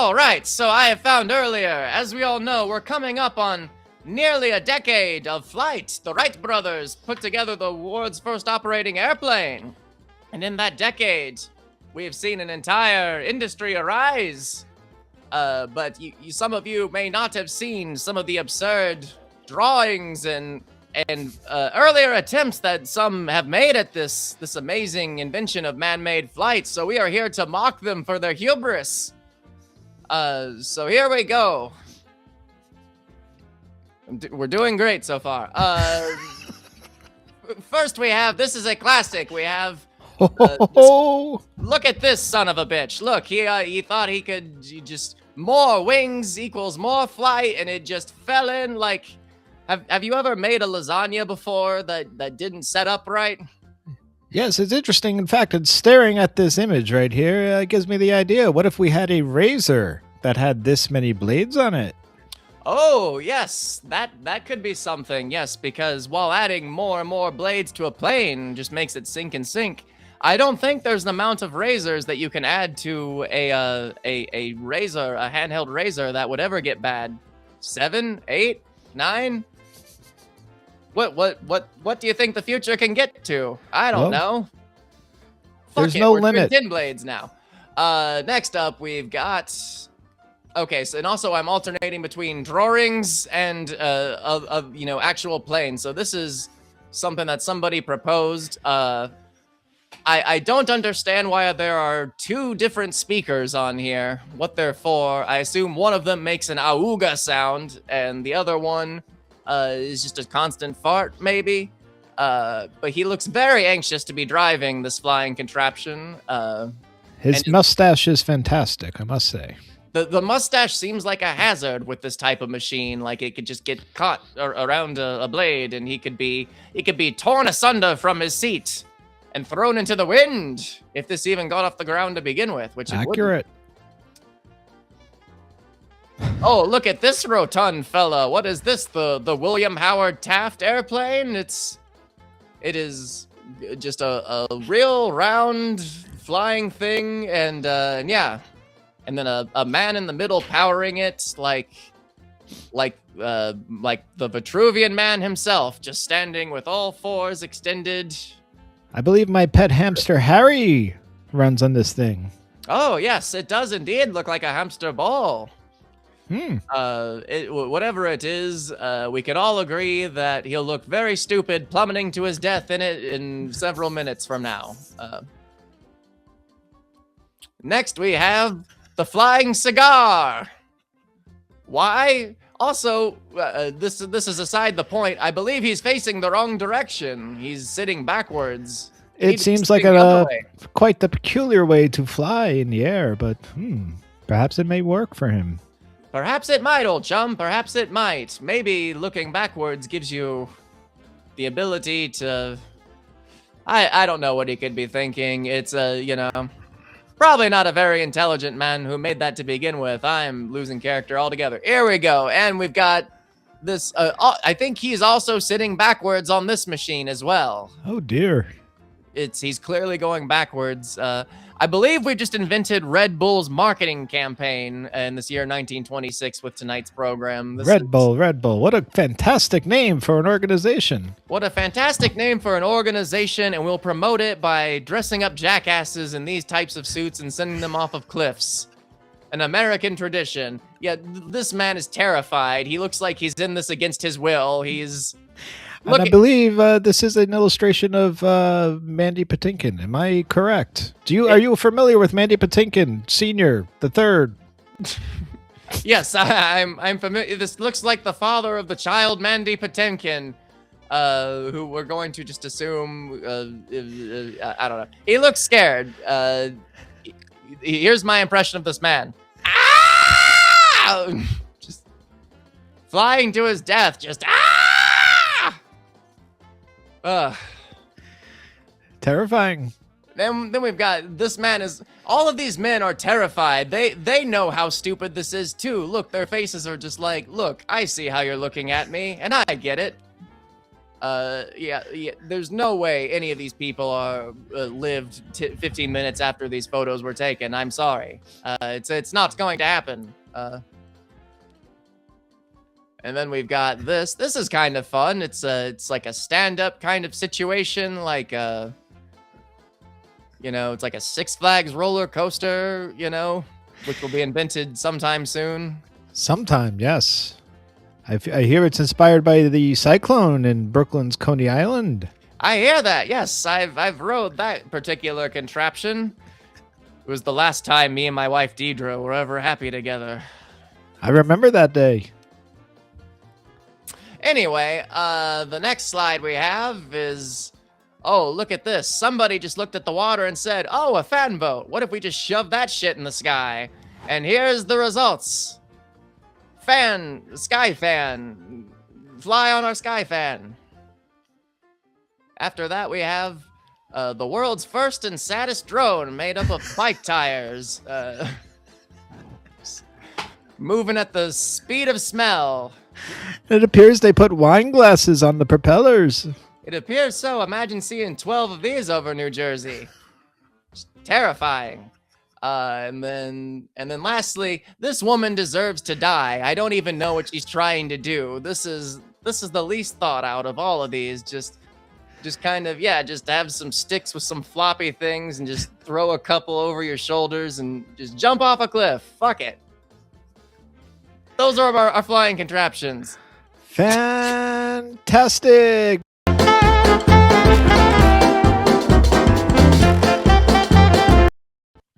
All right, so I have found earlier, as we all know, we're coming up on nearly a decade of flight. The Wright brothers put together the world's first operating airplane. And in that decade, we have seen an entire industry arise. But some of you may not have seen some of the absurd drawings and earlier attempts that some have made at this amazing invention of man-made flight. So we are here to mock them for their hubris. So here we go. We're doing great so far. First we have, this is a classic. We have, look at this son of a bitch. Look, he thought he could just, more wings equals more flight, and it just fell in like, have you ever made a lasagna before that didn't set up right? Yes, it's interesting. In fact, it's staring at this image right here gives me the idea. What if we had a razor that had this many blades on it? Oh, yes, that could be something, yes, because while adding more and more blades to a plane just makes it sink and sink, I don't think there's an amount of razors that you can add to a razor, a handheld razor, that would ever get bad. 7, 8, 9? What do you think the future can get to? I don't know. There's no limit. We're 10 blades now. Next up, we've got... Okay, so and also I'm alternating between drawings and actual planes. So this is something that somebody proposed. I don't understand why there are 2 different speakers on here. What they're for? I assume one of them makes an auga sound, and the other one is just a constant fart, maybe. But he looks very anxious to be driving this flying contraption. His mustache is fantastic, I must say. The mustache seems like a hazard with this type of machine. Like it could just get caught around a blade, and he could be torn asunder from his seat and thrown into the wind if this even got off the ground to begin with, which it accurate. Wouldn't. Oh, look at this rotund fella. What is this? The William Howard Taft airplane? It is just a real round flying thing, and yeah. And then a man in the middle powering it, like the Vitruvian man himself, just standing with all 4s extended. I believe my pet hamster Harry runs on this thing. Oh yes, it does indeed look like a hamster ball. Whatever it is, we can all agree that he'll look very stupid plummeting to his death in it in several minutes from now. Next we have the flying cigar. Why? Also, this is aside the point. I believe he's facing the wrong direction. He's sitting backwards. It seems like quite the peculiar way to fly in the air, but perhaps it may work for him. Perhaps it might, old chum. Perhaps it might. Maybe looking backwards gives you the ability to... I don't know what he could be thinking. It's probably not a very intelligent man who made that to begin with. I'm losing character altogether. Here we go. And we've got this. I think he's also sitting backwards on this machine as well. Oh, dear. He's clearly going backwards. I believe we've just invented Red Bull's marketing campaign in this year 1926 with tonight's program. Red Bull. What a fantastic name for an organization. What a fantastic name for an organization, and we'll promote it by dressing up jackasses in these types of suits and sending them off of cliffs. An American tradition. Yeah, this man is terrified. He looks like he's in this against his will. And I believe this is an illustration of Mandy Patinkin. Am I correct? Are you familiar with Mandy Patinkin, Senior, the third? Yes, I'm familiar. This looks like the father of the child, Mandy Patinkin, who we're going to just assume. I don't know. He looks scared. Here's my impression of this man. Ah! Just flying to his death. Just terrifying. Then we've got this man is. All of these men are terrified. They know how stupid this is too. Look, their faces are just like, look, I see how you're looking at me, and I get it. Yeah, there's no way any of these people are lived 15 minutes after these photos were taken. I'm sorry. It's not going to happen. And then we've got this. This is kind of fun. It's like a stand-up kind of situation, like it's like a Six Flags roller coaster, which will be invented sometime soon. Sometime, yes. I hear it's inspired by the cyclone in Brooklyn's Coney Island. I hear that. Yes, I've rode that particular contraption. It was the last time me and my wife Deidre were ever happy together. I remember that day. Anyway, the next slide we have is, oh, look at this. Somebody just looked at the water and said, oh, a fan boat. What if we just shove that shit in the sky? And here's the results. Sky fan, fly on our sky fan. After that, we have the world's first and saddest drone made up of bike tires, moving at the speed of smell. It appears they put wine glasses on the propellers. It appears so. Imagine seeing 12 of these over New Jersey. Just terrifying. And then lastly, this woman deserves to die. I don't even know what she's trying to do. This is the least thought out of all of these. Just kind of, just have some sticks with some floppy things and just throw a couple over your shoulders and just jump off a cliff. Fuck it. Those are our flying contraptions. Fantastic.